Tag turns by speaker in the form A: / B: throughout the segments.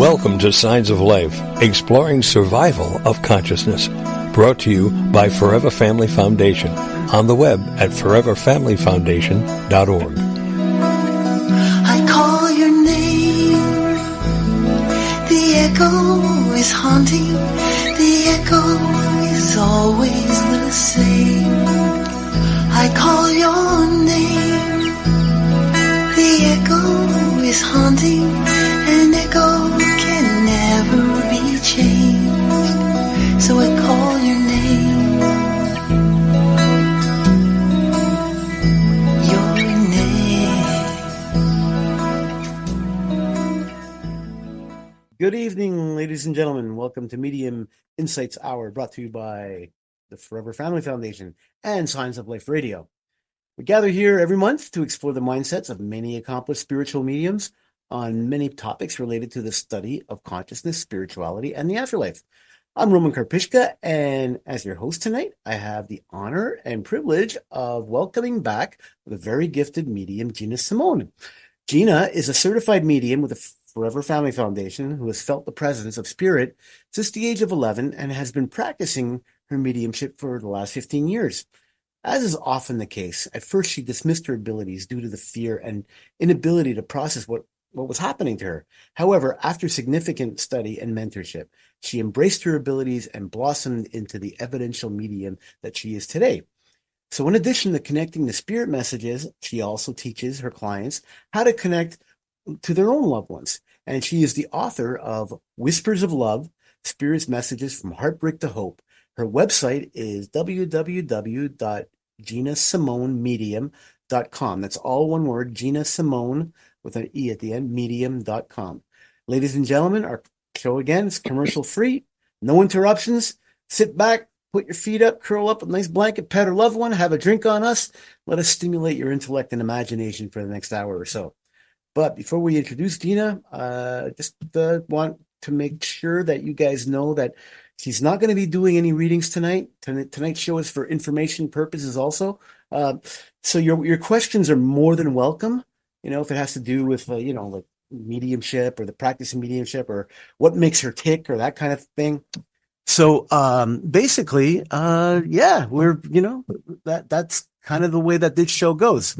A: Welcome to Signs of Life, exploring survival of consciousness. Brought to you by Forever Family Foundation. On the web at foreverfamilyfoundation.org.
B: I call your name. The echo is haunting. The echo is always the same. I call your name. The echo is haunting. An echo can never be changed. So I call your name. Your name.
C: Good evening, ladies and gentlemen. Welcome to Medium Insights Hour, brought to you by the Forever Family Foundation and Signs of Life Radio. We gather here every month to explore the mindsets of many accomplished spiritual mediums on many topics related to the study of consciousness, spirituality, and the afterlife. I'm Roman Karpishka, and as your host tonight, I have the honor and privilege of welcoming back the very gifted medium, Gina Simone. Gina is a certified medium with the Forever Family Foundation who has felt the presence of spirit since the age of 11 and has been practicing her mediumship for the last 15 years. As is often the case, at first she dismissed her abilities due to the fear and inability to process what was happening to her. However, after significant study and mentorship, she embraced her abilities and blossomed into the evidential medium that she is today. So in addition to connecting the spirit messages, she also teaches her clients how to connect to their own loved ones. And she is the author of Whispers of Love, Spirit's Messages from Heartbreak to Hope. Her website is www.ginasimonemedium.com. That's all one word, Gina Simone, with an E at the end, medium.com. Ladies and gentlemen, our show again is commercial free, no interruptions. Sit back, put your feet up, curl up with a nice blanket, pet a loved one, have a drink on us. Let us stimulate your intellect and imagination for the next hour or so. But before we introduce Gina, just want to make sure that you guys know that she's not going to be doing any readings tonight. Tonight's show is for information purposes also. So your questions are more than welcome. You know, if it has to do with, like mediumship or the practice of mediumship or what makes her tick or that kind of thing. So basically, that's kind of the way that this show goes.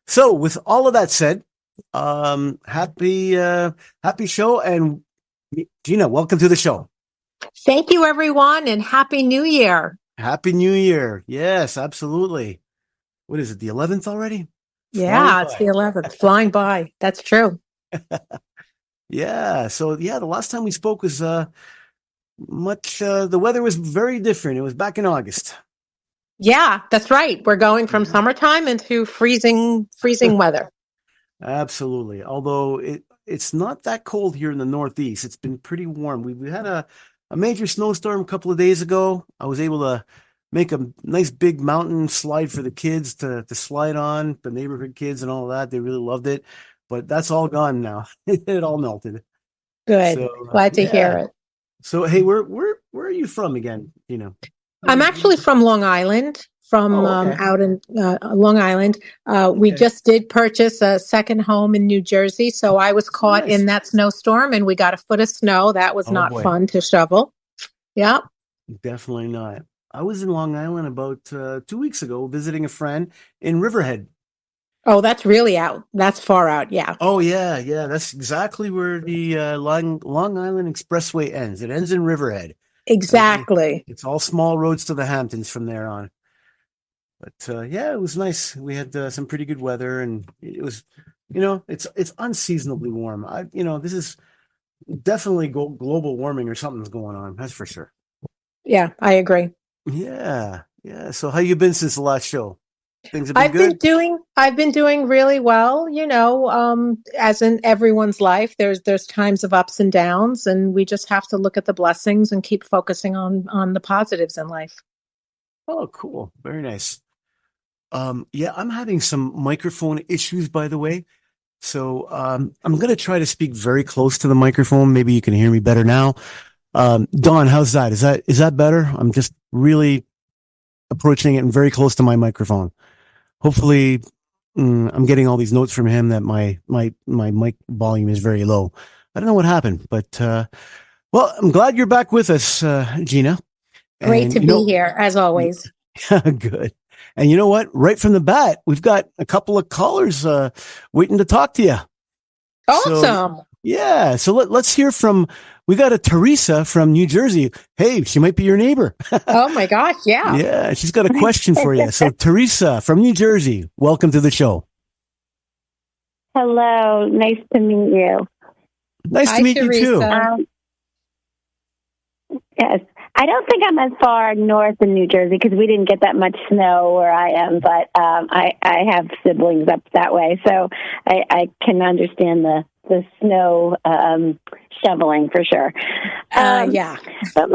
C: So with all of that said, happy show. And Gina, welcome to the show.
D: Thank you, everyone, and Happy New Year.
C: Happy New Year. Yes, absolutely. What is it, the 11th already?
D: Yeah, it's the 11th. Flying by. That's true.
C: Yeah. So, the last time we spoke was the weather was very different. It was back in August.
D: Yeah, that's right. We're going from summertime into freezing weather.
C: Absolutely. Although it's not that cold here in the Northeast. It's been pretty warm. We had a major snowstorm a couple of days ago. I was able to make a nice big mountain slide for the kids to slide on, the neighborhood kids and all that. They really loved it, but that's all gone now. It all melted.
D: Good. So, glad to hear it.
C: So, hey, where are you from again?
D: I'm actually from Long Island, out in Long Island. We just did purchase a second home in New Jersey. So I was caught in that snowstorm and we got a foot of snow. That was not fun to shovel. Yeah.
C: Definitely not. I was in Long Island about 2 weeks ago visiting a friend in Riverhead.
D: Oh, that's really out. That's far out. Yeah.
C: Oh, yeah. Yeah. That's exactly where the Long Island Expressway ends. It ends in Riverhead.
D: Exactly.
C: It's all small roads to the Hamptons from there on. But it was nice. We had some pretty good weather, and it was, it's unseasonably warm. This is definitely global warming or something's going on. That's for sure.
D: Yeah, I agree.
C: Yeah. So how you been since the last show? Things have been good?
D: I've been doing really well. As in everyone's life, there's times of ups and downs, and we just have to look at the blessings and keep focusing on the positives in life.
C: Oh, cool. Very nice. I'm having some microphone issues, by the way. So I'm going to try to speak very close to the microphone. Maybe you can hear me better now. Dawn, how's that? Is that better? I'm just really approaching it and very close to my microphone. Hopefully, I'm getting all these notes from him that my mic volume is very low. I don't know what happened, but well, I'm glad you're back with us, Gina.
D: Great to be here, as always.
C: Good. And you know what? Right from the bat, we've got a couple of callers waiting to talk to you.
D: Awesome.
C: So let's hear from, we got a Teresa from New Jersey. Hey, she might be your neighbor.
D: Oh my gosh, yeah.
C: Yeah, she's got a question for you. So Teresa from New Jersey, welcome to the show.
E: Hello, nice to meet you.
C: Nice to meet
D: Teresa.
C: you too.
E: Yes, I don't think I'm as far north in New Jersey because we didn't get that much snow where I am, but I have siblings up that way, so I can understand the snow shoveling for sure.
D: Yeah.
E: But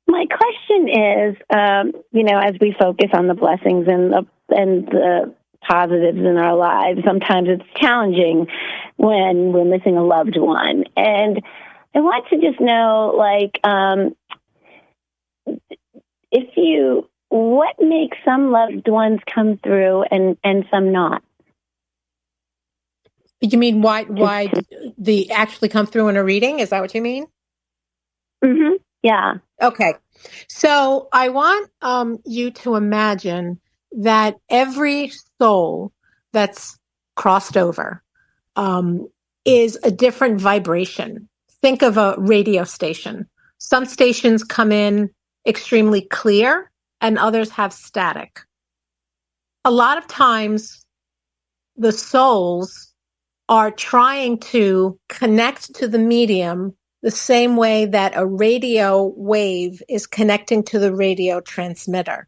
E: my question is, as we focus on the blessings and the positives in our lives, sometimes it's challenging when we're missing a loved one. And I want to just know, what makes some loved ones come through and some not?
D: You mean why they actually come through in a reading? Is that what you mean?
E: Mm-hmm. Yeah.
D: Okay. So I want you to imagine that every soul that's crossed over is a different vibration. Think of a radio station. Some stations come in extremely clear and others have static. A lot of times the souls are trying to connect to the medium the same way that a radio wave is connecting to the radio transmitter.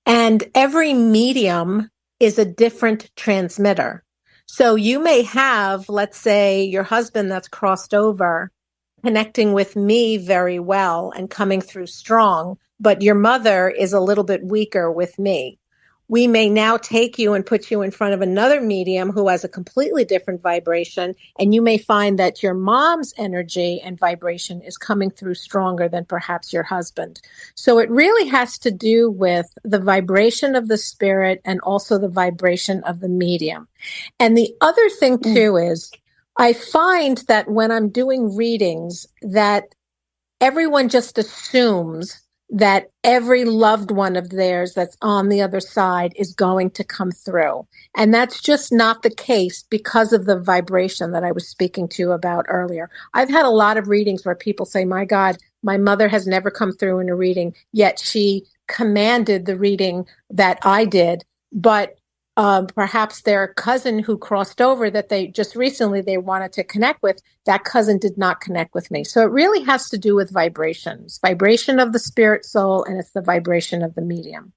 D: And every medium is a different transmitter. So you may have, let's say, your husband that's crossed over connecting with me very well and coming through strong, but your mother is a little bit weaker with me. We may now take you and put you in front of another medium who has a completely different vibration, and you may find that your mom's energy and vibration is coming through stronger than perhaps your husband. So it really has to do with the vibration of the spirit and also the vibration of the medium. And the other thing too is I find that when I'm doing readings that everyone just assumes that every loved one of theirs that's on the other side is going to come through. And that's just not the case because of the vibration that I was speaking to you about earlier. I've had a lot of readings where people say, my God, my mother has never come through in a reading, yet she commanded the reading that I did. But perhaps their cousin who crossed over that they just recently they wanted to connect with, that cousin did not connect with me. So it really has to do with vibrations, vibration of the spirit soul, and it's the vibration of the medium.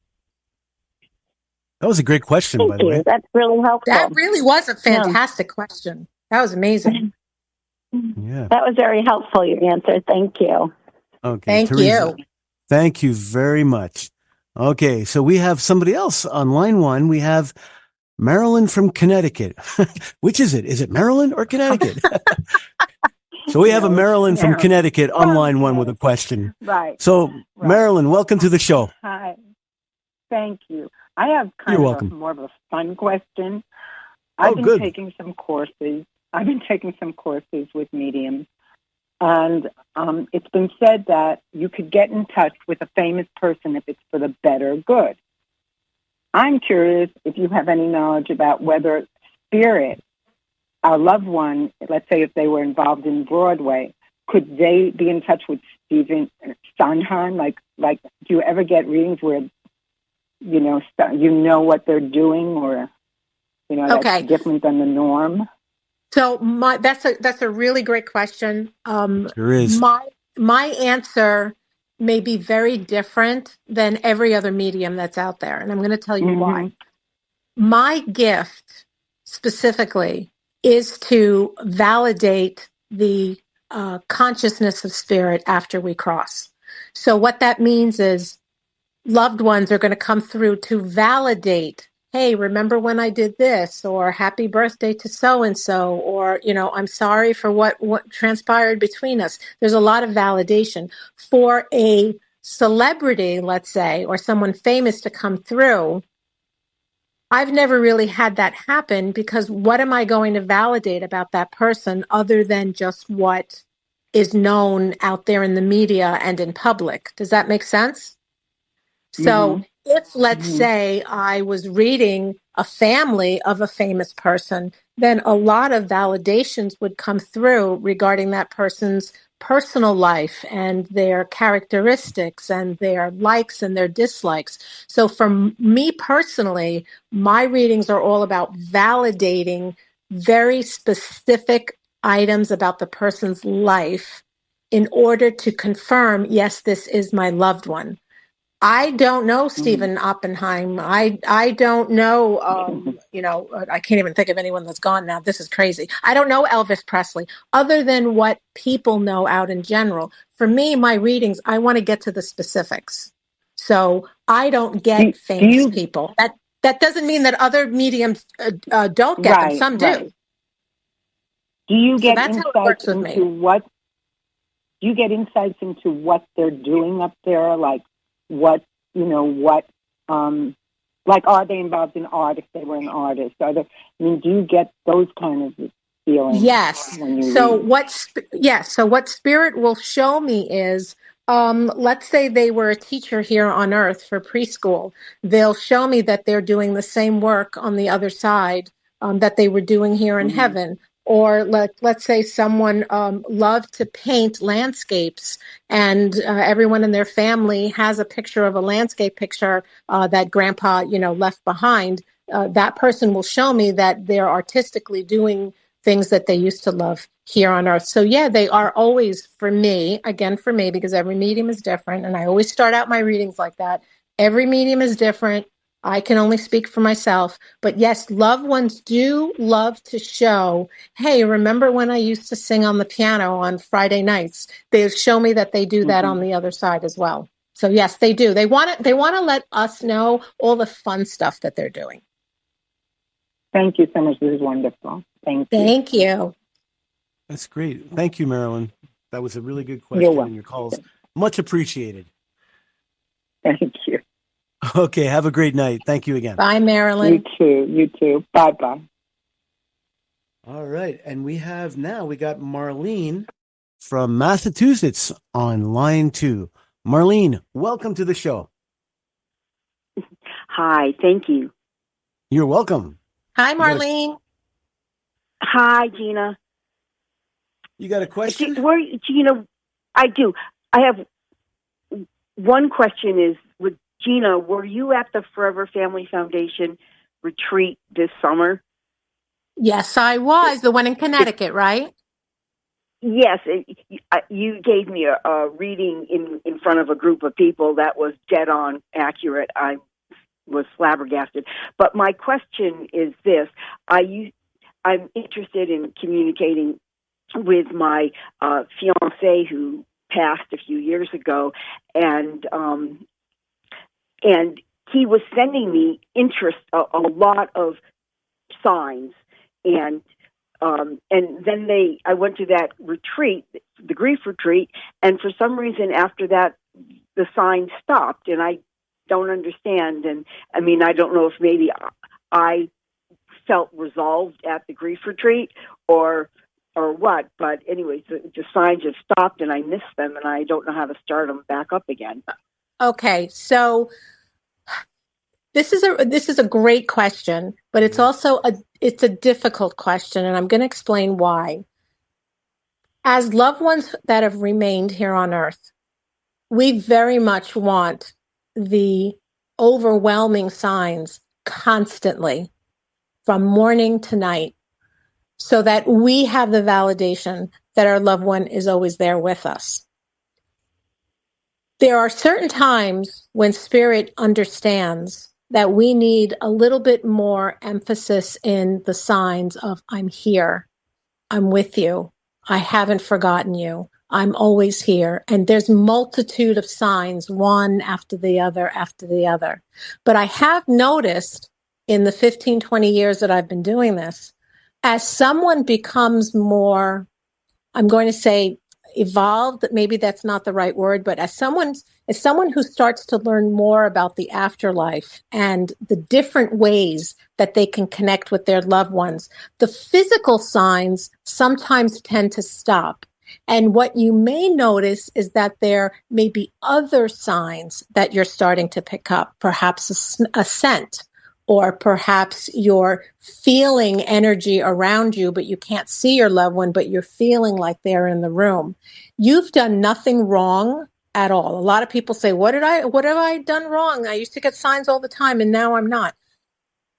C: That was a great question, by the way.
E: That's really helpful.
D: That really was a fantastic question. That was amazing.
C: Yeah.
E: That was very helpful, your answer. Thank you.
C: Okay.
D: Thank
C: Teresa,
D: you.
C: Thank you very much. Okay, so we have somebody else on line one. We have Marilyn from Connecticut. Which is it? Is it Maryland or Connecticut? So we have a Marilyn from Connecticut on line one with a question.
F: Right.
C: So, Marilyn, welcome to the show.
F: Hi. Thank you. I have kind
C: You're
F: of
C: welcome.
F: more of a fun question. I've been
C: good.
F: taking some courses. With mediums. And it's been said that you could get in touch with a famous person if it's for the better good. I'm curious if you have any knowledge about whether spirit, our loved one, let's say if they were involved in Broadway, could they be in touch with Stephen Sondheim? Like, do you ever get readings where, you know what they're doing, or, that's different than the norm?
D: So that's a really great question.
C: There is.
D: My answer may be very different than every other medium that's out there, and I'm going to tell you why. My gift specifically is to validate the consciousness of spirit after we cross. So what that means is loved ones are going to come through to validate, hey, remember when I did this, or happy birthday to so-and-so, or, I'm sorry for what transpired between us. There's a lot of validation. For a celebrity, let's say, or someone famous to come through, I've never really had that happen, because what am I going to validate about that person other than just what is known out there in the media and in public? Does that make sense? So if, let's say, I was reading a family of a famous person, then a lot of validations would come through regarding that person's personal life and their characteristics and their likes and their dislikes. So for me personally, my readings are all about validating very specific items about the person's life in order to confirm, yes, this is my loved one. I don't know Stephen Oppenheim. I don't know, I can't even think of anyone that's gone now. This is crazy. I don't know Elvis Presley, other than what people know out in general. For me, my readings, I want to get to the specifics. So I don't get famous people. That doesn't mean that other mediums don't get them. Some do.
F: Do you get
D: that's
F: insights
D: how it works with
F: into
D: me.
F: Do you get insights into what they're doing up there? Like, like, are they involved in art if they were an artist? Do you get those kind of feelings?
D: Yes.
F: When you
D: So
F: read?
D: So what spirit will show me is, let's say they were a teacher here on earth for preschool. They'll show me that they're doing the same work on the other side that they were doing here in heaven. Or let's say someone loved to paint landscapes, and everyone in their family has a picture of a landscape picture that grandpa, left behind. That person will show me that they're artistically doing things that they used to love here on earth. So yeah, they are always, for me, because every medium is different. And I always start out my readings like that. Every medium is different. I can only speak for myself. But yes, loved ones do love to show, hey, remember when I used to sing on the piano on Friday nights? They show me that they do that on the other side as well. So yes, they do. They want to let us know all the fun stuff that they're doing.
F: Thank you so much. This is wonderful. Thank you.
D: Thank you.
C: That's great. Thank you, Marilyn. That was a really good question.
F: You're welcome.
C: And your calls much appreciated.
F: Thank you.
C: Okay, have a great night. Thank you again.
D: Bye, Marilyn.
F: You too. Bye-bye.
C: All right, and we got Marlene from Massachusetts on line 2. Marlene, welcome to the show.
G: Hi, thank you.
C: You're welcome.
D: Hi, Marlene.
G: Hi, Gina.
C: You got a question?
G: Gina, I do. I have one question is, with Gina, were you at the Forever Family Foundation retreat this summer?
D: Yes, I was. The one in Connecticut, right?
G: Yes. You gave me a reading in front of a group of people that was dead on accurate. I was flabbergasted. But my question is this. I'm interested in communicating with my fiancé who passed a few years ago, and he was sending me a lot of signs, and then I went to that retreat, the grief retreat, and for some reason after that the signs stopped, and I don't understand. And I mean, I don't know if maybe I felt resolved at the grief retreat or what, but anyways, the signs have stopped and I miss them, and I don't know how to start them back up again.
D: Okay, so this is a great question, but it's also a difficult question, and I'm going to explain why. As loved ones that have remained here on earth, we very much want the overwhelming signs constantly from morning to night, so that we have the validation that our loved one is always there with us. There are certain times when Spirit understands that we need a little bit more emphasis in the signs of I'm here, I'm with you, I haven't forgotten you, I'm always here. And there's multitude of signs, one after the other after the other. But I have noticed in the 15, 20 years that I've been doing this, as someone becomes more, I'm going to say, evolved, maybe that's not the right word, but as someone who starts to learn more about the afterlife and the different ways that they can connect with their loved ones, the physical signs sometimes tend to stop. And what you may notice is that there may be other signs that you're starting to pick up, perhaps a scent, or perhaps you're feeling energy around you, but you can't see your loved one, but you're feeling like they're in the room. You've done nothing wrong at all. A lot of people say, what have I done wrong? I used to get signs all the time and now I'm not.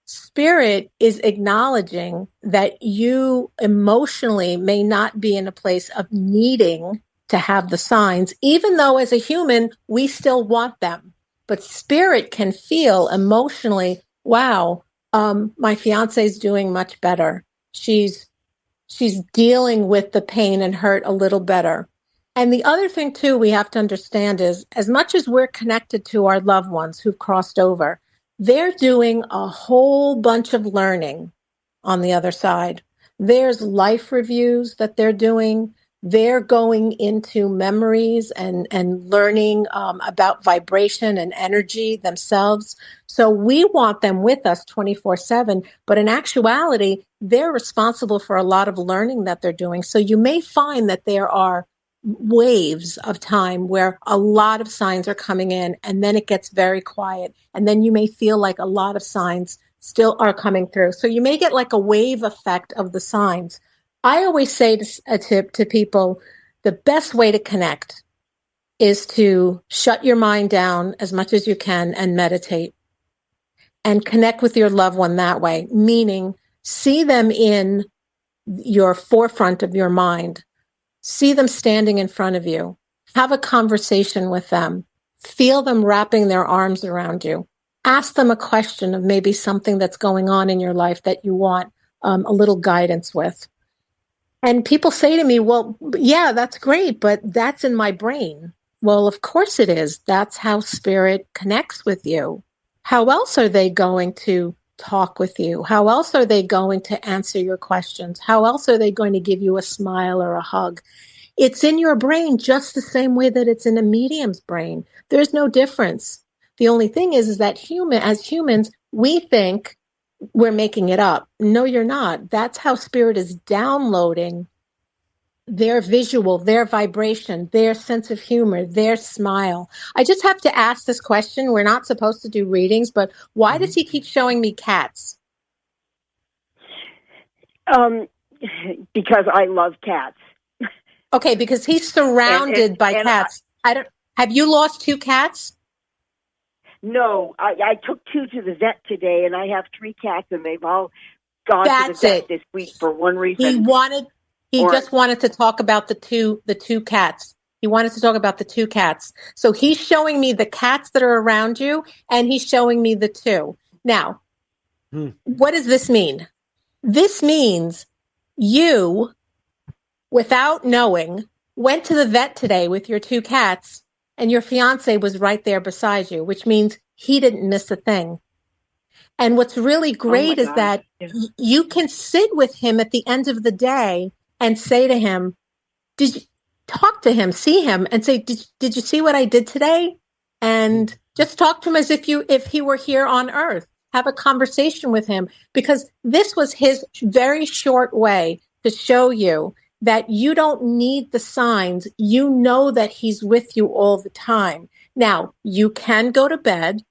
D: Spirit is acknowledging that you emotionally may not be in a place of needing to have the signs, even though as a human, we still want them. But spirit can feel emotionally, wow, my fiance is doing much better. She's dealing with the pain and hurt a little better. And the other thing too, we have to understand is as much as we're connected to our loved ones who've crossed over, they're doing a whole bunch of learning on the other side. There's life reviews that they're doing. They're going into memories and learning about vibration and energy themselves. So we want them with us 24/7, but in actuality, they're responsible for a lot of learning that they're doing. So you may find that there are waves of time where a lot of signs are coming in and then it gets very quiet. And then you may feel like a lot of signs still are coming through. So you may get like a wave effect of the signs. I always say to people, the best way to connect is to shut your mind down as much as you can and meditate and connect with your loved one that way, meaning see them in your forefront of your mind. See them standing in front of you. Have a conversation with them. Feel them wrapping their arms around you. Ask them a question of maybe something that's going on in your life that you want a little guidance with. And people say to me, well, yeah, that's great, but that's in my brain. Well, of course it is. That's how spirit connects with you. How else are they going to talk with you? How else are they going to answer your questions? How else are they going to give you a smile or a hug? It's in your brain just the same way that it's in a medium's brain. There's no difference. The only thing is that as humans, we think we're making it up. No, you're not. That's how spirit is downloading their visual, their vibration, their sense of humor, their smile. I just have to ask this question. We're not supposed to do readings, but why does he keep showing me cats?
G: Because I love cats.
D: Okay, because he's surrounded by cats. Have you lost 2 cats?
G: No, I took 2 to the vet today, and I have 3 cats, and they've all gone to the vet this week for one reason.
D: He just wanted to talk about the two cats. He wanted to talk about the 2 cats. So he's showing me the cats that are around you, and he's showing me the 2. Now, what does this mean? This means you, without knowing, went to the vet today with your 2 cats, and your fiance was right there beside you, which means he didn't miss a thing. And what's really great is that you can sit with him at the end of the day and say to him, did you talk to him, see him and say, did you see what I did today? And just talk to him as if he were here on earth. Have a conversation with him, because this was his very short way to show you that you don't need the signs. You know that he's with you all the time. Now, you can go to bed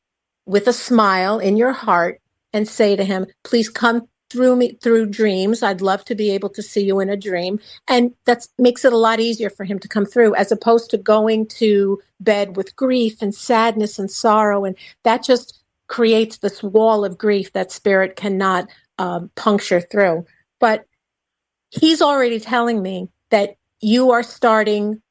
D: with a smile in your heart and say to him, please come through dreams. I'd love to be able to see you in a dream. And that makes it a lot easier for him to come through, as opposed to going to bed with grief and sadness and sorrow. And that just creates this wall of grief that spirit cannot puncture through. But he's already telling me that you are starting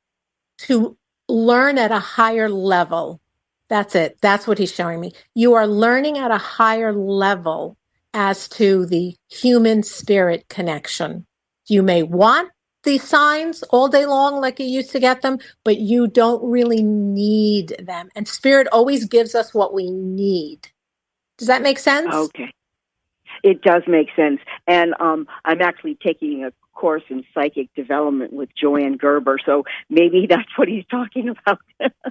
D: to learn at a higher level. That's it. That's what he's showing me. You are learning at a higher level as to the human spirit connection. You may want these signs all day long like you used to get them, but you don't really need them. And spirit always gives us what we need. Does that make sense?
G: Okay. It does make sense. And I'm actually taking a course in psychic development with Joanne Gerber, so maybe that's what he's talking about.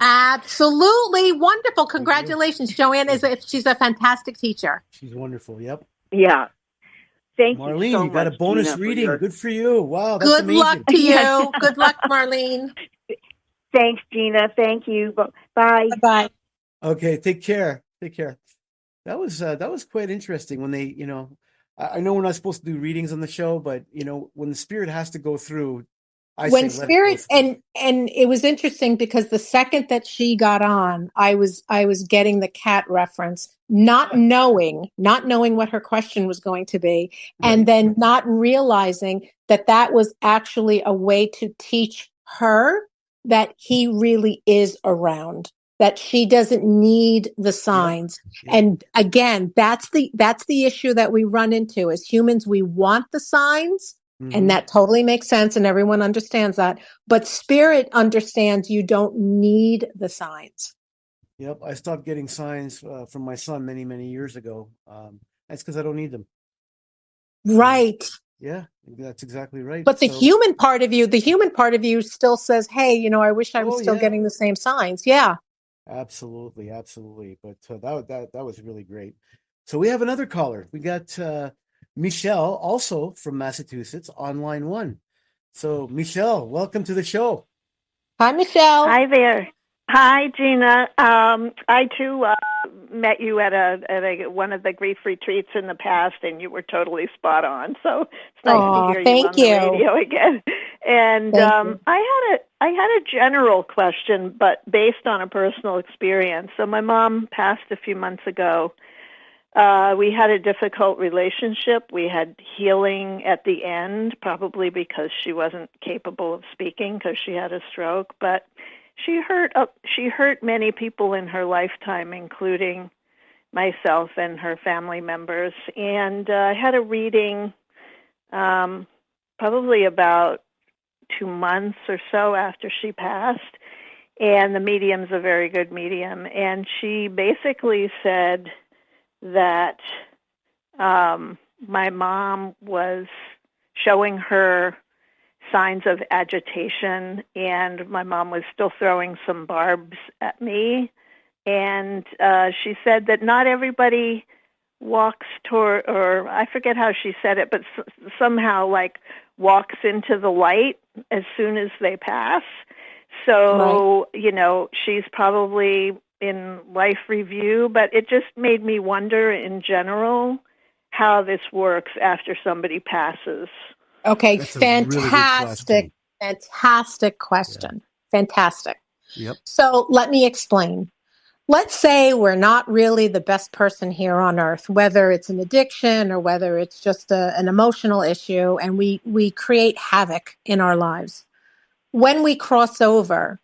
D: Absolutely wonderful. Congratulations. Joanne she's a fantastic teacher.
C: She's wonderful. Yep.
G: Yeah. Thank
C: Marlene,
G: you so
C: you got
G: much,
C: a bonus
G: Gina,
C: reading. Good for you. Wow, that's
D: Good
C: amazing.
D: luck to you. Good luck, Marlene.
G: Thanks, Gina. Thank you. Bye.
D: Bye.
C: Okay, take care. Take care. That was quite interesting when they, I know we're not supposed to do readings on the show, but when the spirit has to go through,
D: when spirit and it was interesting because the second that she got on, I was getting the cat reference, not knowing what her question was going to be, and then not realizing that was actually a way to teach her that he really is around, that she doesn't need the signs.
C: Yep.
D: And again, that's the issue that we run into as humans. We want the signs. And that totally makes sense, and everyone understands that. But spirit understands you don't need the signs.
C: Yep, I stopped getting signs from my son many, many years ago. That's because I don't need them.
D: Right.
C: Yeah, that's exactly right.
D: But the human part of you still says, "Hey, I wish I was still getting the same signs." Yeah.
C: Absolutely, absolutely. But that was really great. So we have another caller. We got Michelle, also from Massachusetts, on line 1. So, Michelle, welcome to the show.
D: Hi, Michelle.
H: Hi there. Hi, Gina. I too met you at one of the grief retreats in the past, and you were totally spot on. So it's nice to hear you on the radio again. And I had a general question, but based on a personal experience. So my mom passed a few months ago. We had a difficult relationship. We had healing at the end, probably because she wasn't capable of speaking because she had a stroke. But she hurt many people in her lifetime, including myself and her family members. And I had a reading probably about 2 months or so after she passed. And the medium's a very good medium. And she basically said that my mom was showing her signs of agitation, and my mom was still throwing some barbs at me. And she said that not everybody walks toward, or I forget how she said it, but somehow like walks into the light as soon as they pass. So, she's probably in life review, but it just made me wonder in general how this works after somebody passes.
D: Okay, that's fantastic question. Yeah. Fantastic.
C: Yep.
D: So let me explain. Let's say we're not really the best person here on earth, whether it's an addiction or whether it's just an emotional issue, and we create havoc in our lives. When we cross over,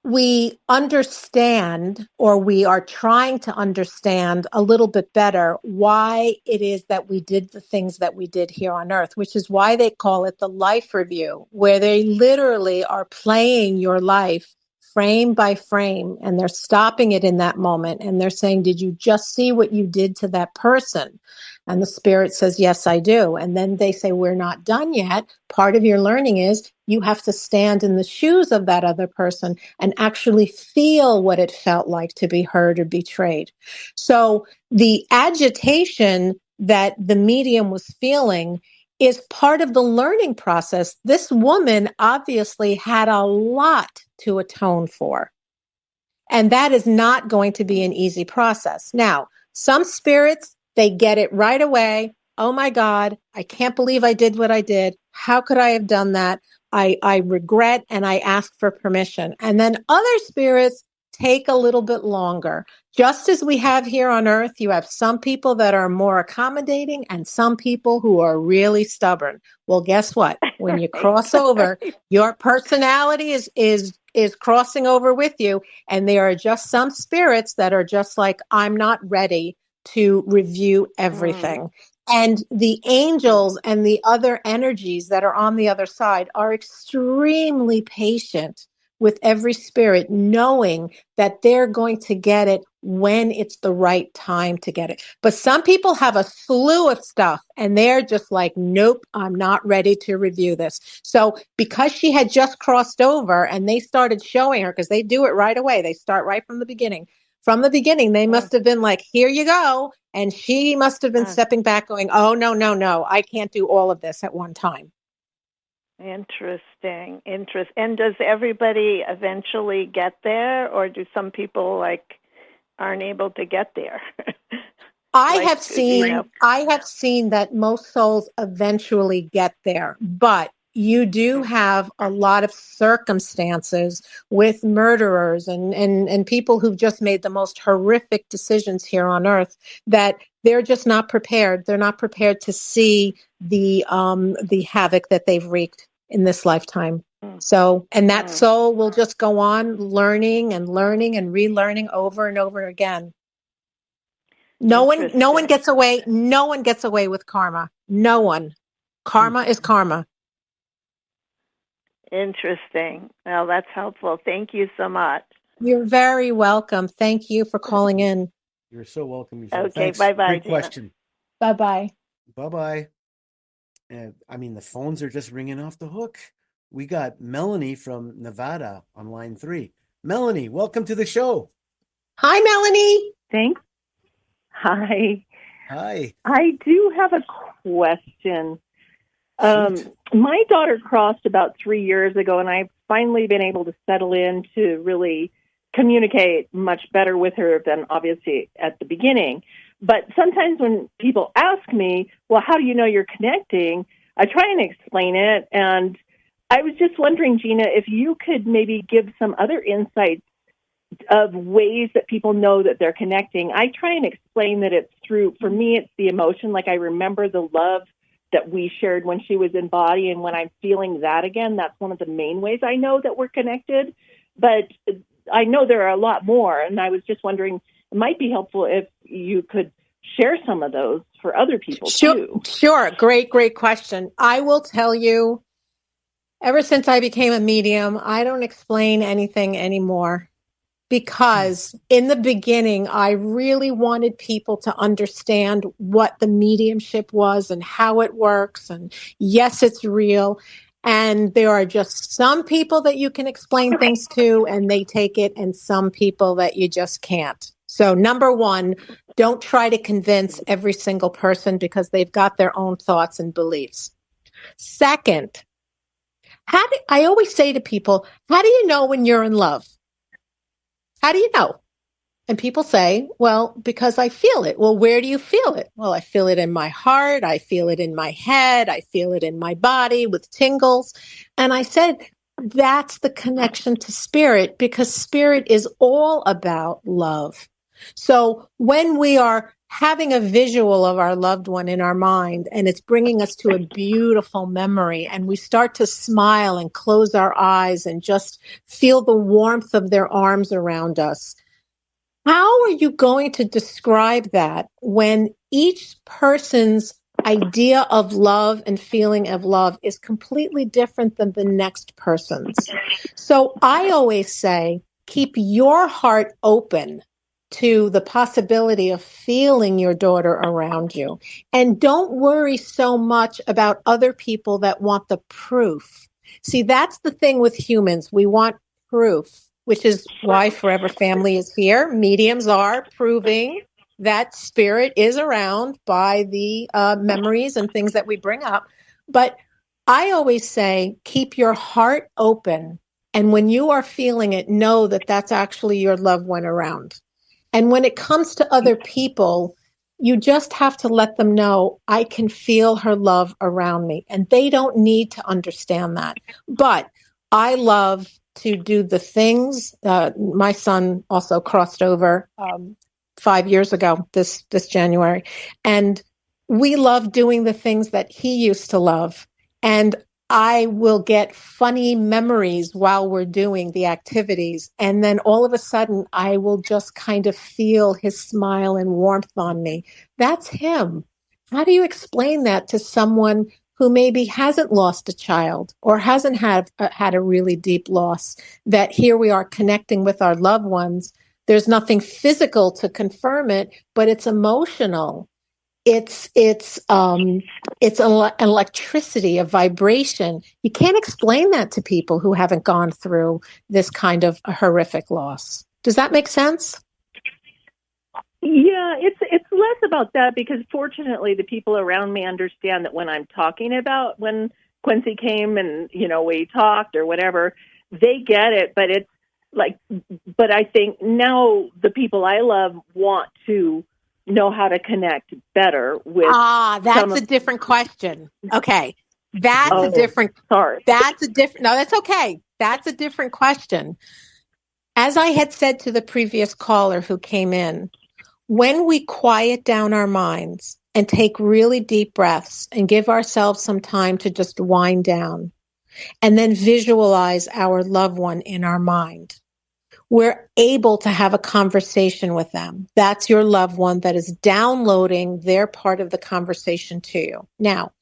D: we understand, or we are trying to understand a little bit better why it is that we did the things that we did here on earth, which is why they call it the life review, where they literally are playing your life frame by frame, and they're stopping it in that moment. And they're saying, did you just see what you did to that person? And the spirit says, yes, I do. And then they say, we're not done yet. Part of your learning is you have to stand in the shoes of that other person and actually feel what it felt like to be hurt or betrayed. So the agitation that the medium was feeling is part of the learning process. This woman obviously had a lot to atone for. And that is not going to be an easy process. Now, some spirits, they get it right away. Oh my God, I can't believe I did what I did. How could I have done that? I regret, and I ask for permission. And then other spirits take a little bit longer. Just as we have here on earth, you have some people that are more accommodating and some people who are really stubborn. Well, guess what? When you cross over, your personality is crossing over with you. And there are just some spirits that are just like, I'm not ready to review everything. And the angels and the other energies that are on the other side are extremely patient with every spirit, knowing that they're going to get it when it's the right time to get it. But some people have a slew of stuff and they're just like, nope, I'm not ready to review this. So because she had just crossed over and they started showing her, because they do it right away, they start right from the beginning. From the beginning, they must have been like, here you go. And she must have been stepping back going, oh, no, I can't do all of this at one time.
H: Interesting. And does everybody eventually get there, or do some people aren't able to get there?
D: I have seen that most souls eventually get there, but you do have a lot of circumstances with murderers and people who've just made the most horrific decisions here on earth that they're just not prepared. They're not prepared to see the havoc that they've wreaked in this lifetime. So, and that soul will just go on learning and relearning over and over again. No one gets away. No one gets away with karma. No one. Karma is karma.
H: Interesting. Well, that's helpful. Thank you so much.
D: You're very welcome. Thank you for calling in.
C: You're so welcome, Michelle.
H: Okay,
C: thanks.
H: bye-bye.
C: Great
H: Gina.
C: question.
D: Bye-bye.
C: Bye-bye. I mean, the phones are just ringing off the hook. We got Melanie from Nevada on line 3. Melanie, welcome to the show.
D: Hi, Melanie.
I: Thanks. Hi.
C: Hi.
I: I do have a question. My daughter crossed about 3 years ago, and I've finally been able to settle in to really communicate much better with her than obviously at the beginning. But sometimes when people ask me, well, how do you know you're connecting? I try and explain it. And I was just wondering, Gina, if you could maybe give some other insights of ways that people know that they're connecting. I try and explain that it's through, for me, it's the emotion. Like I remember the love that we shared when she was in body. And when I'm feeling that again, that's one of the main ways I know that we're connected. But I know there are a lot more. And I was just wondering, it might be helpful if you could share some of those for other people too.
D: Sure. Great question. I will tell you, ever since I became a medium, I don't explain anything anymore. Because in the beginning, I really wanted people to understand what the mediumship was and how it works. And yes, it's real. And there are just some people that you can explain things to and they take it, and some people that you just can't. So number one, don't try to convince every single person because they've got their own thoughts and beliefs. Second, I always say to people, how do you know when you're in love? How do you know? And people say, well, because I feel it. Well, where do you feel it? Well, I feel it in my heart. I feel it in my head. I feel it in my body with tingles. And I said, that's the connection to spirit, because spirit is all about love. So when we are having a visual of our loved one in our mind and it's bringing us to a beautiful memory and we start to smile and close our eyes and just feel the warmth of their arms around us, how are you going to describe that when each person's idea of love and feeling of love is completely different than the next person's? So I always say, keep your heart open to the possibility of feeling your daughter around you. And don't worry so much about other people that want the proof. See, that's the thing with humans. We want proof, which is why Forever Family is here. Mediums are proving that spirit is around by the memories and things that we bring up. But I always say, keep your heart open. And when you are feeling it, know that that's actually your loved one around. And when it comes to other people, you just have to let them know, I can feel her love around me. And they don't need to understand that. But I love to do the things. My son also crossed over 5 years ago, this January. And we love doing the things that he used to love. And I will get funny memories while we're doing the activities. And then all of a sudden, I will just kind of feel his smile and warmth on me. That's him. How do you explain that to someone who maybe hasn't lost a child or hasn't had a really deep loss, that here we are connecting with our loved ones. There's nothing physical to confirm it, but it's emotional. It's electricity, a vibration. You can't explain that to people who haven't gone through this kind of a horrific loss. Does that make sense?
I: Yeah, it's less about that, because fortunately the people around me understand that when I'm talking about when Quincy came and, we talked or whatever, they get it, but it's like, but I think now the people I love want to know how to connect better with.
D: That's a different question. Okay. That's a different no, that's okay. That's a different question. As I had said to the previous caller who came in, when we quiet down our minds and take really deep breaths and give ourselves some time to just wind down and then visualize our loved one in our mind, we're able to have a conversation with them. That's your loved one that is downloading their part of the conversation to you. Now,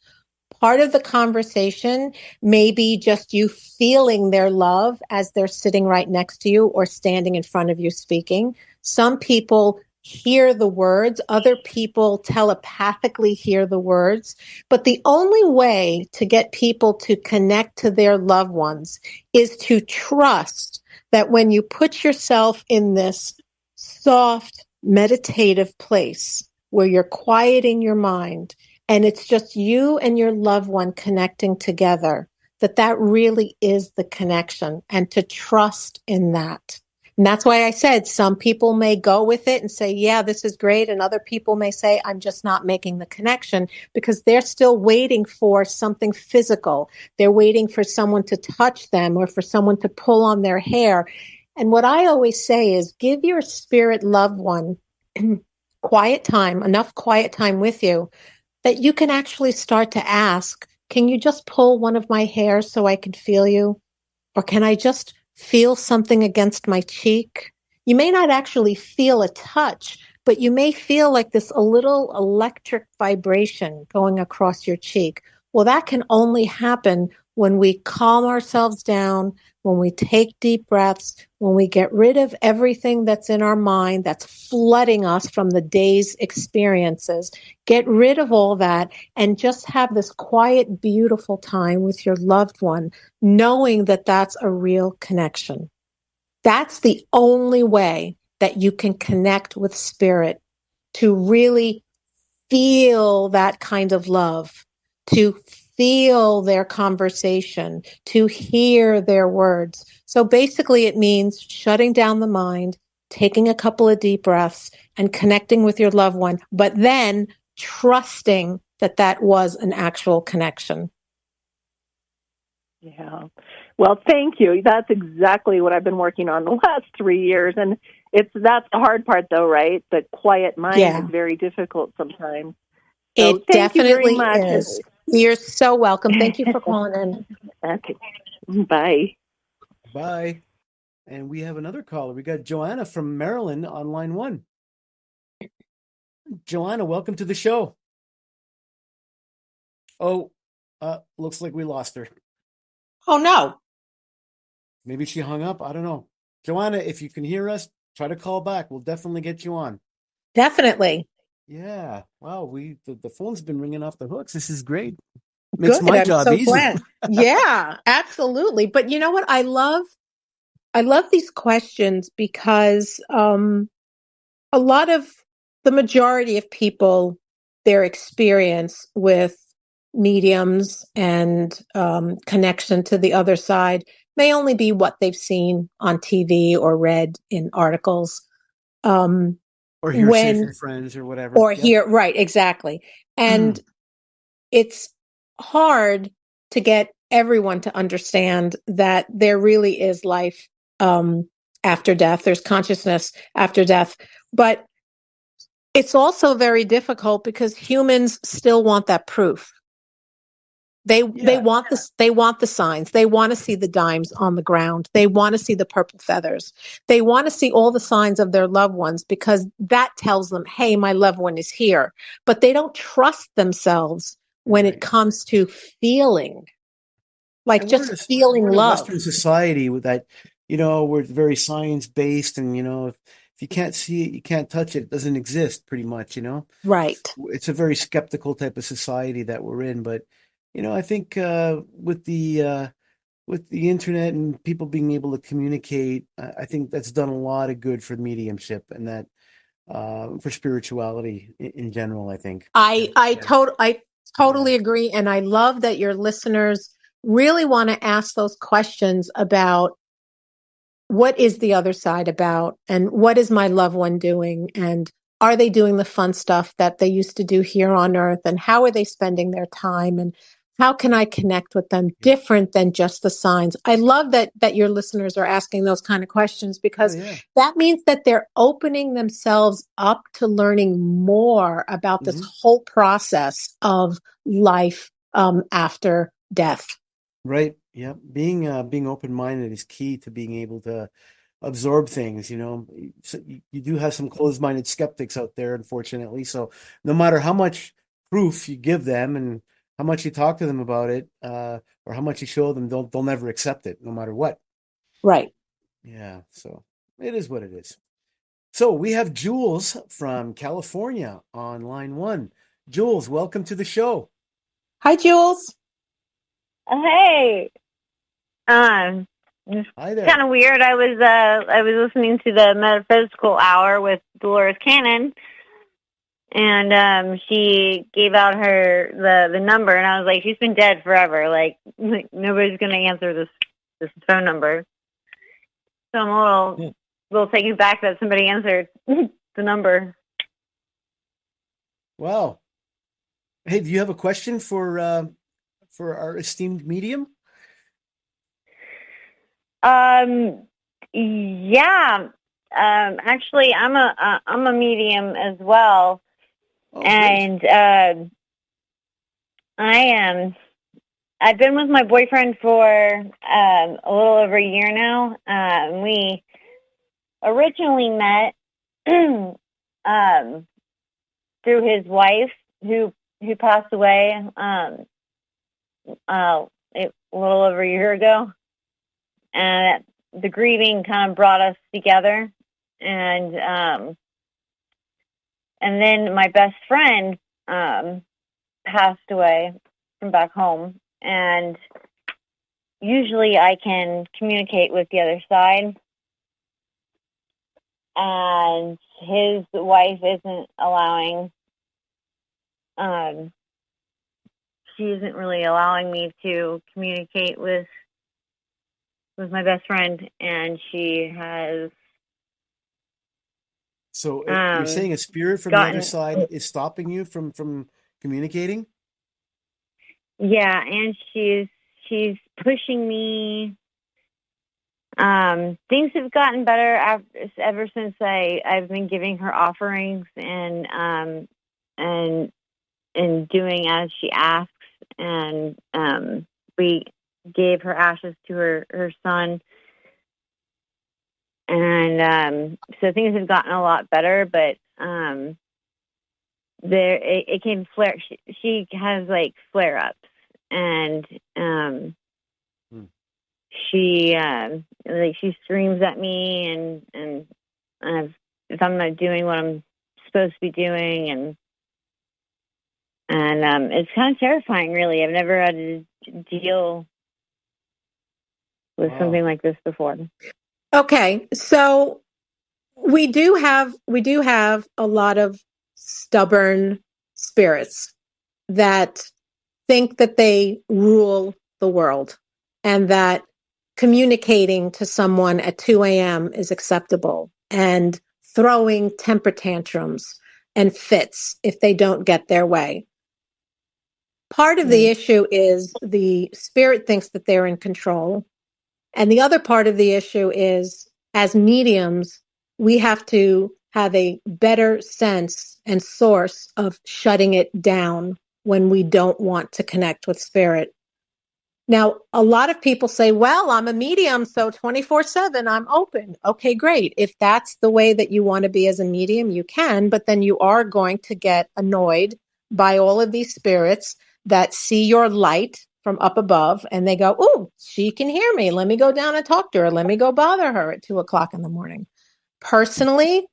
D: part of the conversation may be just you feeling their love as they're sitting right next to you or standing in front of you speaking. Some people hear the words, other people telepathically hear the words. But the only way to get people to connect to their loved ones is to trust that when you put yourself in this soft, meditative place where you're quieting your mind and it's just you and your loved one connecting together, that really is the connection, and to trust in that. And that's why I said some people may go with it and say, yeah, this is great. And other people may say, I'm just not making the connection, because they're still waiting for something physical. They're waiting for someone to touch them or for someone to pull on their hair. And what I always say is give your spirit loved one quiet time, enough quiet time with you, that you can actually start to ask, can you just pull one of my hairs so I can feel you? Or can I just feel something against my cheek? You may not actually feel a touch, but you may feel like this a little electric vibration going across your cheek. Well, that can only happen when we calm ourselves down, when we take deep breaths, when we get rid of everything that's in our mind that's flooding us from the day's experiences. Get rid of all that and just have this quiet, beautiful time with your loved one, knowing that that's a real connection. That's the only way that you can connect with spirit, to really feel that kind of love, to feel their conversation, to hear their words. So basically it means shutting down the mind, taking a couple of deep breaths and connecting with your loved one, but then trusting that was an actual connection.
I: Yeah. Well, thank you. That's exactly what I've been working on the last 3 years. And that's the hard part though, right? The quiet mind is very difficult sometimes. So
D: it definitely is. You're so welcome. Thank you for calling in.
I: Okay. Bye.
C: Bye. And we have another caller. We got Joanna from Maryland on line 1. Joanna, welcome to the show. Oh, looks like we lost her.
D: Oh, no. Maybe
C: she hung up. I don't know. Joanna, if you can hear us, try to call back. We'll definitely get you on.
D: Definitely.
C: Yeah. Wow. The phone's been ringing off the hooks. This is great. Makes my job easy.
D: Glad. Yeah, absolutely. But you know what? I love these questions because a lot of the majority of people, their experience with mediums and connection to the other side may only be what they've seen on TV or read in articles.
C: Or hearsay from friends or whatever.
D: Or right, exactly. And it's hard to get everyone to understand that there really is life after death. There's consciousness after death. But it's also very difficult because humans still want that proof. They want the signs. They want to see the dimes on the ground. They want to see the purple feathers. They want to see all the signs of their loved ones because that tells them, hey, my loved one is here. But they don't trust themselves when it comes to feeling, like just feeling
C: we're in
D: love.
C: a Western society with that, we're very science-based, and, if you can't see it, you can't touch it. It doesn't exist, pretty much,
D: Right.
C: It's a very skeptical type of society that we're in. But, I think with the internet and people being able to communicate, I think that's done a lot of good for mediumship and that for spirituality in general, I think.
D: I totally agree. And I love that your listeners really want to ask those questions about what is the other side about and what is my loved one doing and are they doing the fun stuff that they used to do here on earth and how are they spending their time and how can I connect with them different than just the signs? I love that your listeners are asking those kind of questions because that means that they're opening themselves up to learning more about this whole process of life after death.
C: Right. Yeah. Being open-minded is key to being able to absorb things. So you do have some closed-minded skeptics out there, unfortunately. So no matter how much proof you give them and how much you talk to them about it, or how much you show them, they'll never accept it, no matter what.
D: Right.
C: Yeah. So it is what it is. So we have Jules from California on line 1. Jules, welcome to the show.
D: Hi, Jules.
J: Hey.
C: Hi there.
J: Kind of weird. I was listening to the Metaphysical Hour with Dolores Cannon, and she gave out the number, and I was like, she's been dead forever. Like nobody's going to answer this phone number. So I'm a little taken back that somebody answered the number.
C: Wow. Hey, do you have a question for our esteemed medium?
J: Yeah. Actually, I'm a medium as well, and I've been with my boyfriend for a little over a year now. We originally met through his wife, who passed away a little over a year ago, and the grieving kind of brought us together, and then my best friend passed away from back home, and usually I can communicate with the other side, and his wife isn't allowing. She isn't really allowing me to communicate with my best friend, and she has.
C: So you're saying a spirit from the other side is stopping you from communicating?
J: Yeah, and she's pushing me. Things have gotten better ever since I've been giving her offerings and doing as she asks, and we gave her ashes to her son, and so things have gotten a lot better. But it came flare. She has like flare ups, and she screams at me, and if I'm not doing what I'm supposed to be doing, and it's kind of terrifying, really. I've never had to deal with something like this before.
D: Okay, so we do have a lot of stubborn spirits that think that they rule the world and that communicating to someone at 2 a.m. is acceptable, and throwing temper tantrums and fits if they don't get their way. Part of the issue is the spirit thinks that they're in control. And the other part of the issue is, as mediums, we have to have a better sense and source of shutting it down when we don't want to connect with spirit. Now, a lot of people say, well, I'm a medium, so 24/7, I'm open. Okay, great. If that's the way that you want to be as a medium, you can, but then you are going to get annoyed by all of these spirits that see your light from up above, and they go, "Oh, she can hear me. Let me go down and talk to her. Let me go bother her at 2:00 in the morning." Personally,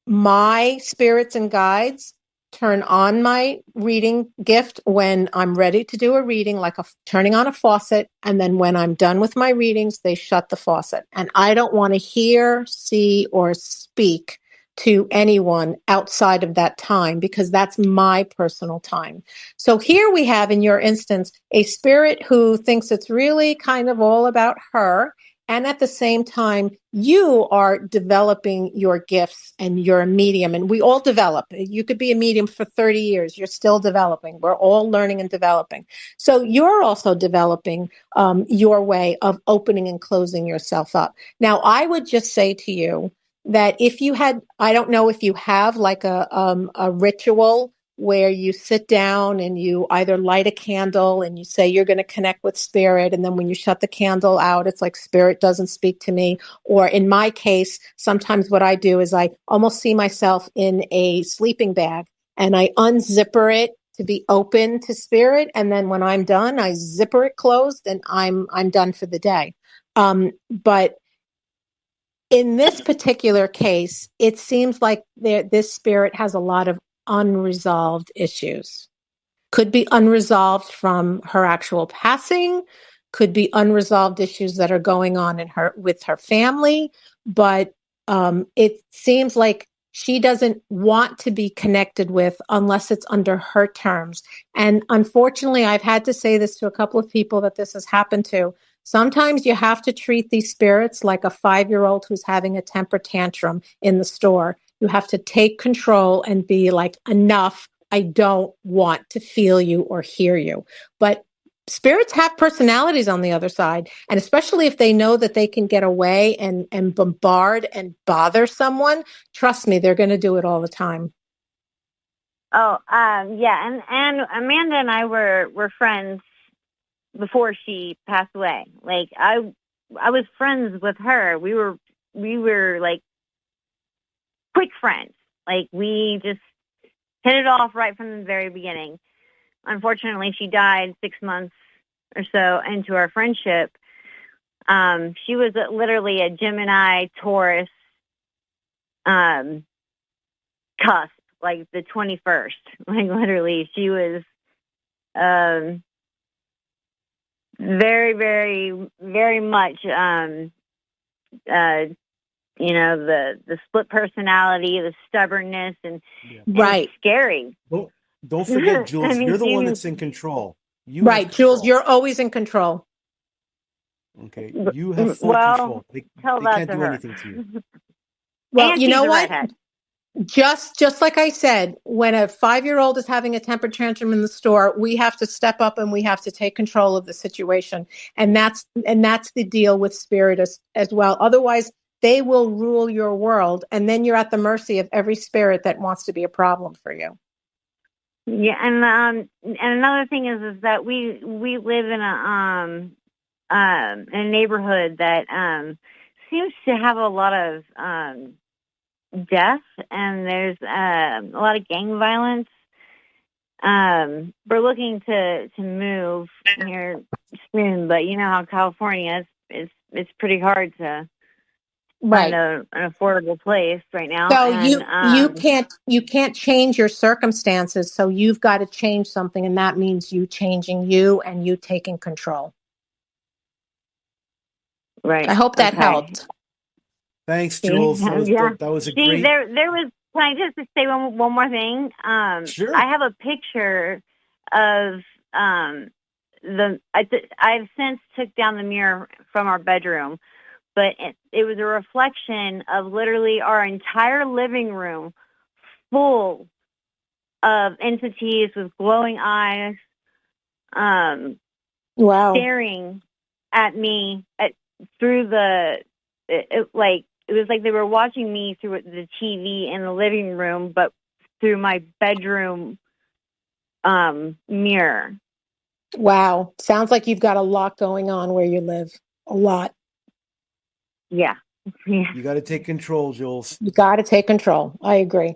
D: my spirits and guides turn on my reading gift when I'm ready to do a reading, like turning on a faucet. And then when I'm done with my readings, they shut the faucet. And I don't want to hear, see, or speak to anyone outside of that time, because that's my personal time. So here we have, in your instance, a spirit who thinks it's really kind of all about her. And at the same time, you are developing your gifts, and you're a medium, and we all develop. You could be a medium for 30 years. You're still developing. We're all learning and developing. So you're also developing your way of opening and closing yourself up. Now, I would just say to you that if you had, I don't know if you have like a ritual where you sit down and you either light a candle and you say you're going to connect with spirit. And then when you shut the candle out, it's like spirit doesn't speak to me. Or in my case, sometimes what I do is I almost see myself in a sleeping bag and I unzipper it to be open to spirit. And then when I'm done, I zipper it closed and I'm done for the day. But in this particular case, it seems like this spirit has a lot of unresolved issues. Could be unresolved from her actual passing, could be unresolved issues that are going on with her family, but it seems like she doesn't want to be connected with unless it's under her terms. And unfortunately, I've had to say this to a couple of people that this has happened to. Sometimes you have to treat these spirits like a 5-year-old who's having a temper tantrum in the store. You have to take control and be like, enough. I don't want to feel you or hear you. But spirits have personalities on the other side. And especially if they know that they can get away and bombard and bother someone, trust me, they're going to do it all the time.
J: Oh, yeah. And Amanda and I were friends before she passed away. Like I was friends with her. We were like quick friends. Like we just hit it off right from the very beginning. Unfortunately, she died 6 months or so into our friendship. She was literally a Gemini Taurus cusp, like the 21st. Like literally, she was very, very, very much the split personality, the stubbornness, and
D: right,
J: scary.
C: Don't forget, Jules, you're the one that's in control.
D: Right, Jules, you're always in control.
C: Okay, you have full control. They can't do anything to you.
D: Well,
J: and
D: you know what?
J: Redhead.
D: Just like I said, when a 5-year-old is having a temper tantrum in the store, we have to step up and we have to take control of the situation. And that's the deal with spirit as well. Otherwise, they will rule your world, and then you're at the mercy of every spirit that wants to be a problem for you.
J: Yeah, and another thing is that we live in a neighborhood that seems to have a lot of death, and there's a lot of gang violence. We're looking to move here soon, but you know how California is it's pretty hard to find an affordable place right now.
D: So
J: and,
D: you can't change your circumstances, so you've got to change something, and that means you changing you and you taking control.
J: Right.
D: I hope that helped.
C: Thanks, Jules. That was a great.
J: There was. Can I just say one more thing?
C: Sure.
J: I have a picture of I've since took down the mirror from our bedroom, but it was a reflection of literally our entire living room full of entities with glowing eyes, staring at me through it was like they were watching me through the TV in the living room, but through my bedroom mirror.
D: Wow. Sounds like you've got a lot going on where you live. A lot.
J: Yeah.
C: You got to take control, Jules.
D: You got to take control. I agree.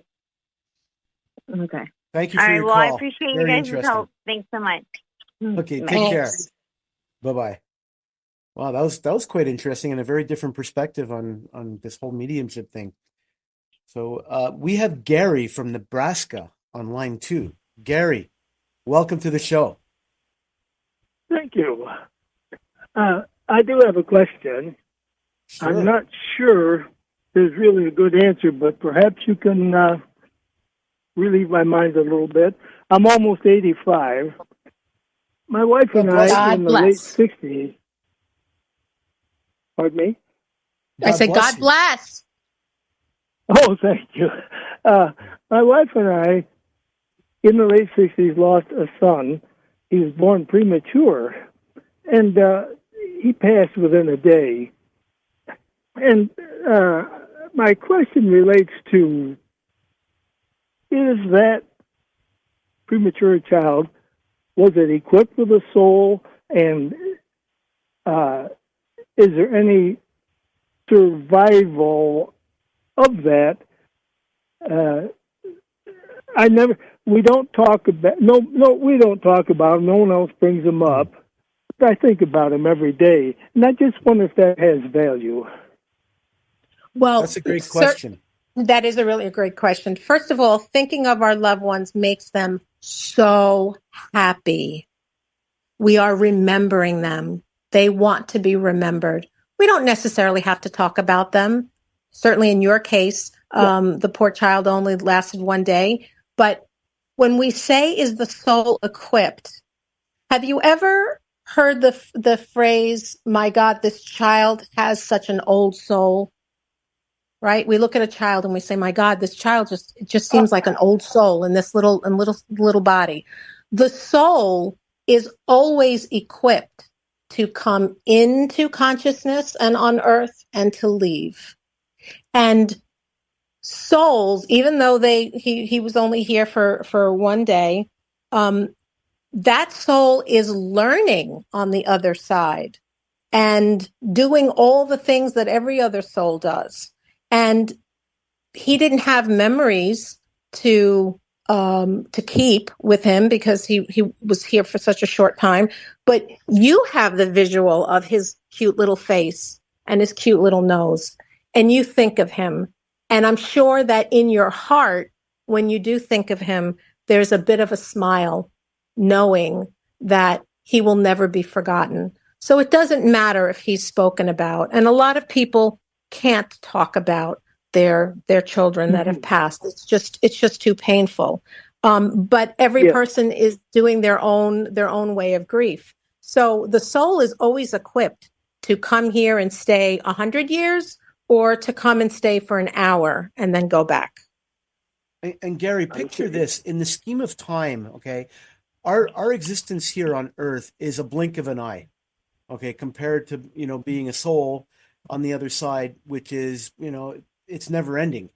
J: Okay.
C: Thank you
J: All
C: for
J: right.
C: your
J: Well, I
C: call.
J: appreciate you
C: Very
J: guys'
C: interesting.
J: help. Thanks so much.
C: Okay, take
J: Bye.
C: care. Bye-bye. Wow, that was quite interesting and a very different perspective on this whole mediumship thing. So we have Gary from Nebraska on line 2. Gary, welcome to the show.
K: Thank you. I do have a question.
C: Sure.
K: I'm not sure there's really a good answer, but perhaps you can relieve my mind a little bit. I'm almost 85. My wife and I, in the late 60s. Pardon me?
D: I said, God bless.
K: Oh, thank you. My wife and I, in the late 60s, lost a son. He was born premature, and he passed within a day. And my question relates to, is that premature child, was it equipped with a soul? And is there any survival of that? We don't talk about, we don't talk about him. No one else brings him up. But I think about him every day. And I just wonder if that has value.
D: Well,
C: that's a great question.
D: That is a great question. First of all, thinking of our loved ones makes them so happy. We are remembering them. They want to be remembered. We don't necessarily have to talk about them. Certainly in your case, the poor child only lasted one day. But when we say, is the soul equipped? Have you ever heard the phrase, my God, this child has such an old soul? Right? We look at a child and we say, my God, this child just seems like an old soul in this little body. The soul is always equipped to come into consciousness and on earth and to leave. And souls, even though he was only here for one day, that soul is learning on the other side and doing all the things that every other soul does. And he didn't have memories to keep with him because he was here for such a short time. But you have the visual of his cute little face and his cute little nose, and you think of him. And I'm sure that in your heart, when you do think of him, there's a bit of a smile, knowing that he will never be forgotten. So it doesn't matter if he's spoken about. And a lot of people can't talk about their children that have passed. It's just too painful. But every person is doing their own way of grief. So the soul is always equipped to come here and stay 100 years or to come and stay for an hour and then go back.
C: And Gary, picture this in the scheme of time. Okay, our existence here on Earth is a blink of an eye. Okay, compared to being a soul on the other side, which is it's never ending.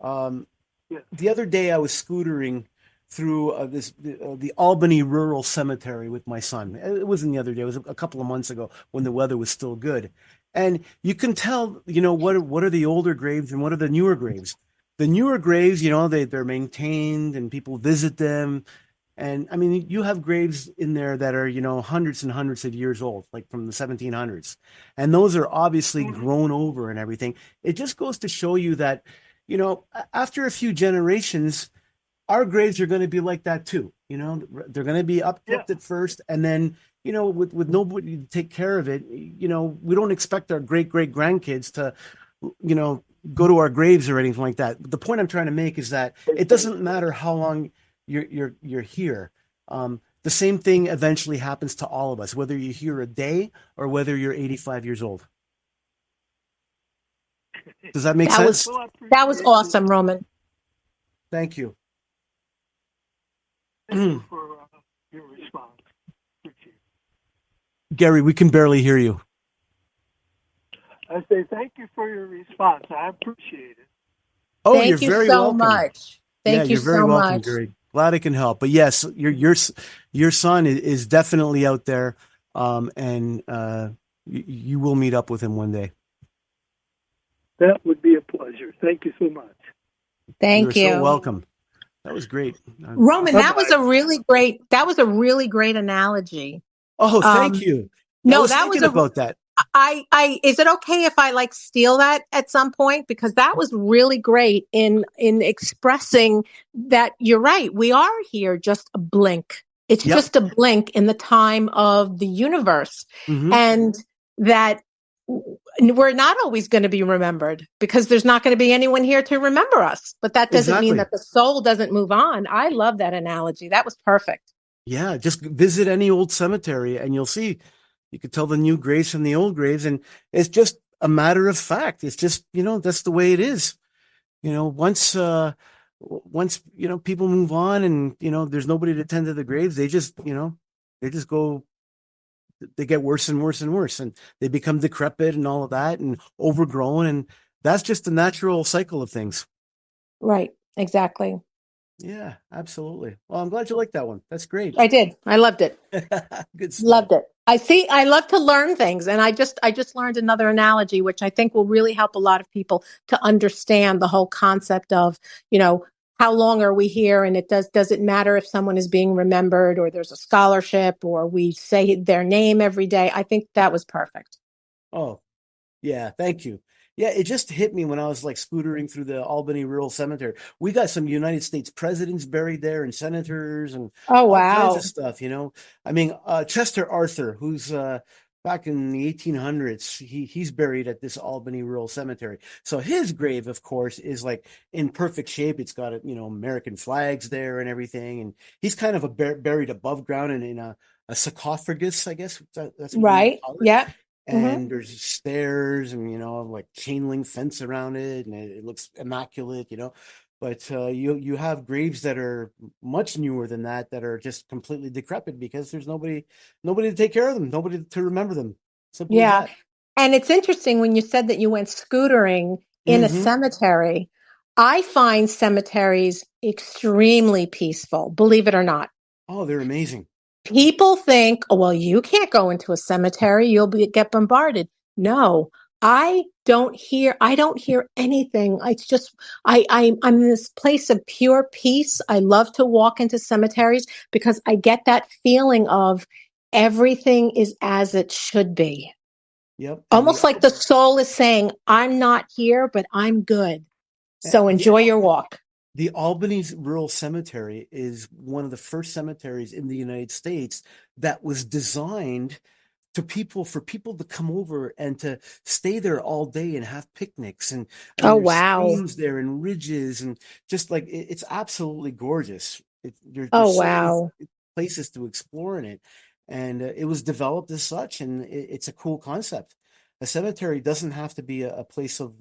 C: The other day I was scootering through the Albany Rural Cemetery with my son. It wasn't the other day; it was a couple of months ago when the weather was still good, and you can tell what are the older graves and what are the newer graves. The newer graves, they're maintained and people visit them. And I mean, you have graves in there that are, hundreds and hundreds of years old, like from the 1700s. And those are obviously grown over and everything. It just goes to show you that, after a few generations, our graves are going to be like that too. They're going to be upkept at first. And then, with nobody to take care of it, we don't expect our great grandkids to, go to our graves or anything like that. But the point I'm trying to make is that it doesn't matter how long you're here. The same thing eventually happens to all of us, whether you're here a day or whether you're 85 years old. Does that make sense?
D: That was awesome, Roman.
C: Thank you.
K: Thank you for your response.
C: Gary, we can barely hear you.
K: I say thank you for your response. I appreciate it.
C: Oh,
D: thank
C: you're very welcome.
D: Much. Thank you
C: you're very
D: so
C: welcome,
D: much.
C: Gary. Glad I can help. But yes, your son is definitely out there, and you will meet up with him one day.
K: That would be a pleasure. Thank you so much.
D: Thank you.
C: You're so welcome. That was great.
D: Roman, that was a really great analogy.
C: Oh, thank you.
D: No,
C: I was thinking about that.
D: Is it okay if I like steal that at some point? Because that was really great in expressing that you're right. We are here just a blink. It's just a blink in the time of the universe.
C: Mm-hmm.
D: And that we're not always going to be remembered because there's not going to be anyone here to remember us. But that doesn't mean that the soul doesn't move on. I love that analogy. That was perfect.
C: Yeah, just visit any old cemetery and you'll see. You could tell the new graves from the old graves, and it's just a matter of fact. It's just, that's the way it is. Once people move on and, there's nobody to tend to the graves, they just go, they get worse and worse and worse, and they become decrepit and all of that and overgrown. And that's just the natural cycle of things.
D: Right. Exactly.
C: Yeah, absolutely. Well, I'm glad you liked that one. That's great.
D: I did. I loved it.
C: Good stuff.
D: Loved it. I love to learn things. And I just learned another analogy, which I think will really help a lot of people to understand the whole concept of, how long are we here? And does it matter if someone is being remembered or there's a scholarship or we say their name every day? I think that was perfect.
C: Oh, yeah. Thank you. Yeah, it just hit me when I was like scootering through the Albany Rural Cemetery. We got some United States presidents buried there and senators and all kinds of stuff, I mean, Chester Arthur, who's back in the 1800s, he's buried at this Albany Rural Cemetery. So his grave, of course, is like in perfect shape. It's got, American flags there and everything. And he's kind of buried above ground and in a sarcophagus, I guess. That's what
D: right. Yeah.
C: And there's stairs and, like chain link fence around it. And it looks immaculate, but you have graves that are much newer than that are just completely decrepit because there's nobody to take care of them, nobody to remember them. Simple as that.
D: And it's interesting when you said that you went scootering in a cemetery. I find cemeteries extremely peaceful, believe it or not.
C: Oh, they're amazing.
D: People think, oh, well, you can't go into a cemetery. You'll get bombarded. No, I don't hear anything. It's just, I'm in this place of pure peace. I love to walk into cemeteries because I get that feeling of everything is as it should be.
C: Yep.
D: Almost like the soul is saying, I'm not here, but I'm good. So enjoy your walk.
C: The Albany Rural Cemetery is one of the first cemeteries in the United States that was designed for people to come over and to stay there all day and have picnics and streams there and ridges and just like it's absolutely gorgeous. There's so many places to explore in it, and it was developed as such, and it's a cool concept. A cemetery doesn't have to be a place of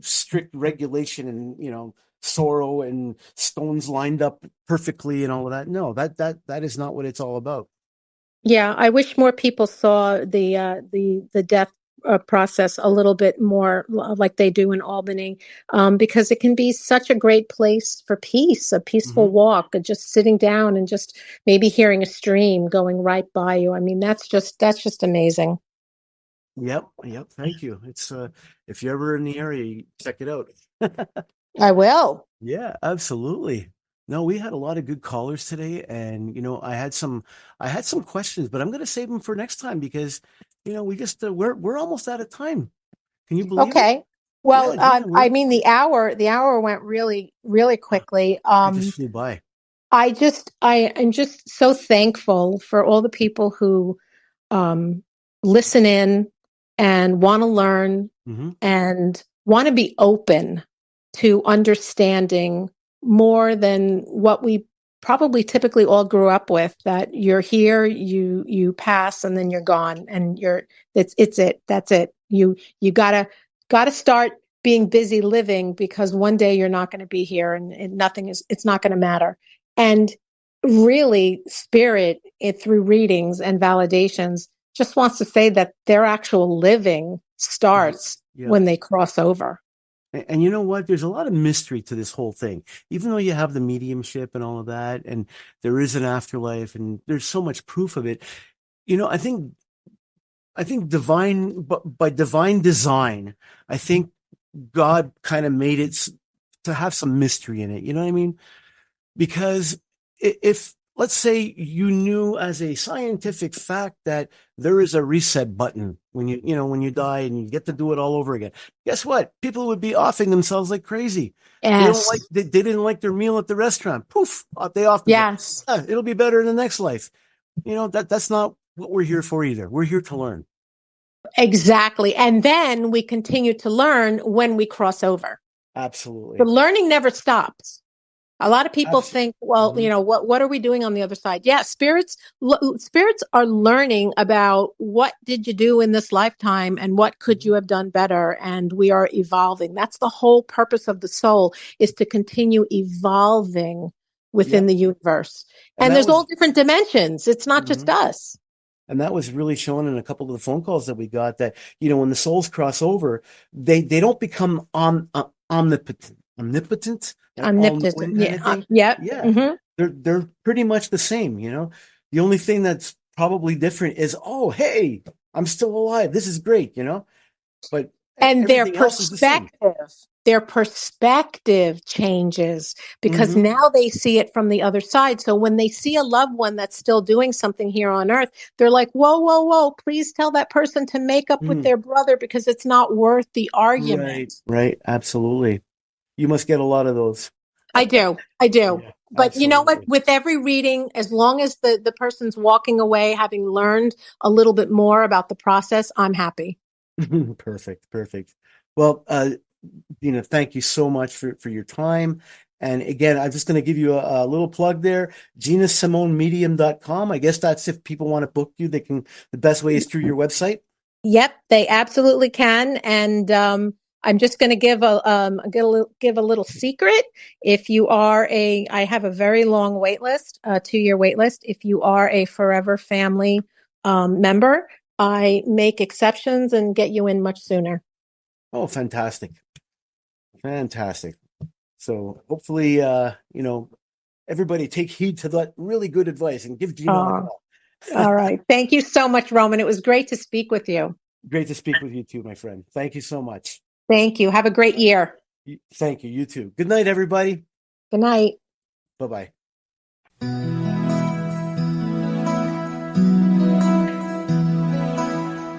C: strict regulation and sorrow and stones lined up perfectly and all of that. No, that is not what it's all about.
D: Yeah, I wish more people saw the death process a little bit more like they do in Albany, because it can be such a great place for peace, a peaceful walk, and just sitting down and just maybe hearing a stream going right by you. I mean, that's just amazing.
C: Yep. Thank you. It's if you're ever in the area, you check it out.
D: I will.
C: Yeah, absolutely. No, we had a lot of good callers today, and I had some questions, but I'm going to save them for next time because we just we're almost out of time. Can you believe it?
D: Okay. Well, I mean the hour went really, really quickly.
C: It just flew by.
D: I am just so thankful for all the people who listen in and want to learn and want to be open to understanding more than what we probably typically all grew up with, that you're here, you pass, and then you're gone, and that's it. You gotta start being busy living, because one day you're not going to be here, and it's not going to matter. And really, spirit, through readings and validations, just wants to say that their actual living starts when they cross over.
C: And you know what? There's a lot of mystery to this whole thing, even though you have the mediumship and all of that, and there is an afterlife, and there's so much proof of it. I think by divine design, I think God kind of made it to have some mystery in it. You know what I mean? Because if let's say you knew as a scientific fact that there is a reset button when when you die and you get to do it all over again, guess what? People would be offing themselves like crazy.
D: Yes.
C: They didn't like their meal at the restaurant. Poof, they off themselves.
D: Yes.
C: It'll be better in the next life. That's not what we're here for either. We're here to learn.
D: Exactly. And then we continue to learn when we cross over.
C: Absolutely.
D: The learning never stops. A lot of people think, well,
C: Mm-hmm.
D: what are we doing on the other side? Yeah, spirits are learning about what did you do in this lifetime and what could you have done better, and we are evolving. That's the whole purpose of the soul, is to continue evolving within the universe. And there's all different dimensions. It's not just us.
C: And that was really shown in a couple of the phone calls that we got, that when the souls cross over, they don't become omnipotent,
D: Yeah.
C: Yeah. They're pretty much the same. The only thing that's probably different is, oh, hey, I'm still alive. This is great. But
D: and their
C: everything else is the same.
D: Their perspective changes because now they see it from the other side. So when they see a loved one that's still doing something here on earth, they're like, whoa, whoa, whoa, please tell that person to make up with their brother, because it's not worth the argument.
C: Right. Absolutely. You must get a lot of those.
D: I do.
C: Yeah,
D: but
C: absolutely.
D: You know what? With every reading, as long as the person's walking away having learned a little bit more about the process, I'm happy.
C: Perfect. Well, Gina, thank you so much for your time. And again, I'm just going to give you a little plug there. GinaSimoneMedium.com. I guess that's if people want to book you, the best way is through your website.
D: Yep, they absolutely can. And I'm just going to give a little secret. If you are I have a very long wait list, 2-year wait list. If you are a Forever Family member, I make exceptions and get you in much sooner.
C: Oh, fantastic. So hopefully, everybody take heed to that really good advice and give Gina a call.
D: All right. Thank you so much, Roman. It was great to speak with you.
C: Great to speak with you too, my friend. Thank you so much.
D: Thank you. Have a great year.
C: Thank you. You too. Good night, everybody.
D: Good night.
C: Bye-bye.